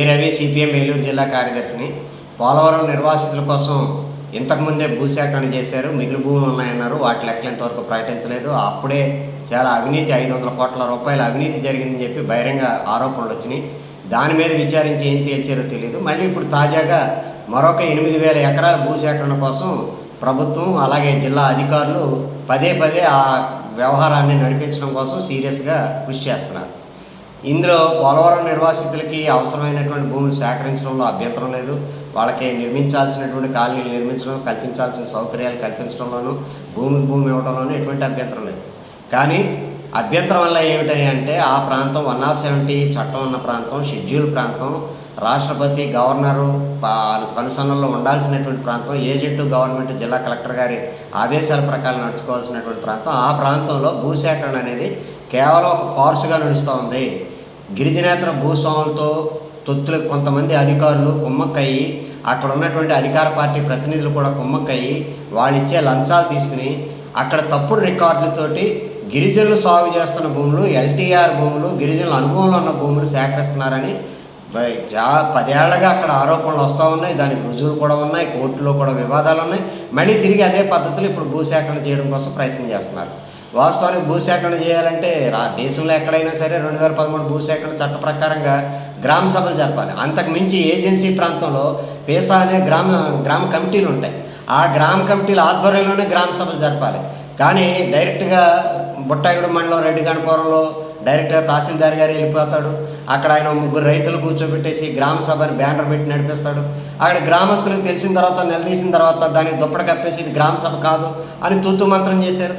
Ravi CPM Eluru జిల్లా కార్యదర్శిని. పోలవరం నిర్వాసితుల కోసం ఇంతకుముందే భూసేకరణ చేశారు, మిగులు భూములు ఉన్నాయన్నారు. వాటి లెక్కలు ఇంతవరకు ప్రకటించలేదు. అప్పుడే చాలా అవినీతి, 500 కోట్ల రూపాయల అవినీతి జరిగిందని చెప్పి బహిరంగ ఆరోపణలు వచ్చినాయి. దాని మీద విచారించి ఏం తేల్చారో తెలియదు. మళ్ళీ ఇప్పుడు తాజాగా మరొక 8,000 ఎకరాల భూసేకరణ కోసం ప్రభుత్వం అలాగే జిల్లా అధికారులు పదే పదే ఆ వ్యవహారాన్ని నడిపించడం కోసం సీరియస్గా కృషి చేస్తున్నారు. ఇందులో పోలవరం నిర్వాసితులకి అవసరమైనటువంటి భూములు సేకరించడంలో అభ్యంతరం లేదు. వాళ్ళకి నిర్మించాల్సినటువంటి కాలనీలు నిర్మించడం, కల్పించాల్సిన సౌకర్యాలు కల్పించడంలోనూ, భూమి ఇవ్వడంలోనూ ఎటువంటి అభ్యంతరం లేదు. కానీ అభ్యంతరం వల్ల ఏమిటి అంటే ఆ ప్రాంతం 170 చట్టం ఉన్న ప్రాంతం, షెడ్యూల్ ప్రాంతం, రాష్ట్రపతి గవర్నరు కనుసన్నల్లో ఉండాల్సినటువంటి ప్రాంతం, ఏజెంటు గవర్నమెంట్ జిల్లా కలెక్టర్ గారి ఆదేశాల ప్రకారం నడుచుకోవాల్సినటువంటి ప్రాంతం. ఆ ప్రాంతంలో భూసేకరణ అనేది కేవలం ఒక ఫార్స్గా నడుస్తూ ఉంది. గిరిజనేతర భూస్వాములతో తొత్తులకు కొంతమంది అధికారులు కుమ్మక్కయ్యి, అక్కడ ఉన్నటువంటి అధికార పార్టీ ప్రతినిధులు కూడా కుమ్మక్కయ్యి వాళ్ళు ఇచ్చే లంచాలు తీసుకుని అక్కడ తప్పుడు రికార్డులతోటి గిరిజనులు సాగు చేస్తున్న భూములు, ఎల్టీఆర్ భూములు, గిరిజనుల అనుభవంలో ఉన్న భూములు సేకరిస్తున్నారని 10 ఏళ్లుగా అక్కడ ఆరోపణలు వస్తూ ఉన్నాయి. దానికి రుజువులు కూడా ఉన్నాయి, కోర్టులో కూడా వివాదాలు ఉన్నాయి. మళ్ళీ తిరిగి అదే పద్ధతులు ఇప్పుడు భూసేకరణ చేయడం కోసం ప్రయత్నం చేస్తున్నారు. వాస్తవానికి భూసేకరణ చేయాలంటే దేశంలో ఎక్కడైనా సరే 2013 భూసేకరణ చట్ట ప్రకారంగా గ్రామ సభలు జరపాలి. అంతకు మించి ఏజెన్సీ ప్రాంతంలో పేసా అనే గ్రామ కమిటీలు ఉంటాయి. ఆ గ్రామ కమిటీల ఆధ్వర్యంలోనే గ్రామ సభలు జరపాలి. కానీ డైరెక్ట్గా బుట్టాయిగూడెం మండలం రెడ్డి గణపురంలో డైరెక్ట్గా తహసీల్దార్ గారు వెళ్ళిపోతాడు. అక్కడ ఆయన 3 రైతులు కూర్చోబెట్టేసి గ్రామ సభని బ్యానర్ పెట్టి నడిపిస్తాడు. అక్కడ గ్రామస్తులకు తెలిసిన తర్వాత, నిలదీసిన తర్వాత దానికి దుప్పటి కప్పేసి ఇది గ్రామ సభ కాదు అని తూతు మంత్రం చేశారు.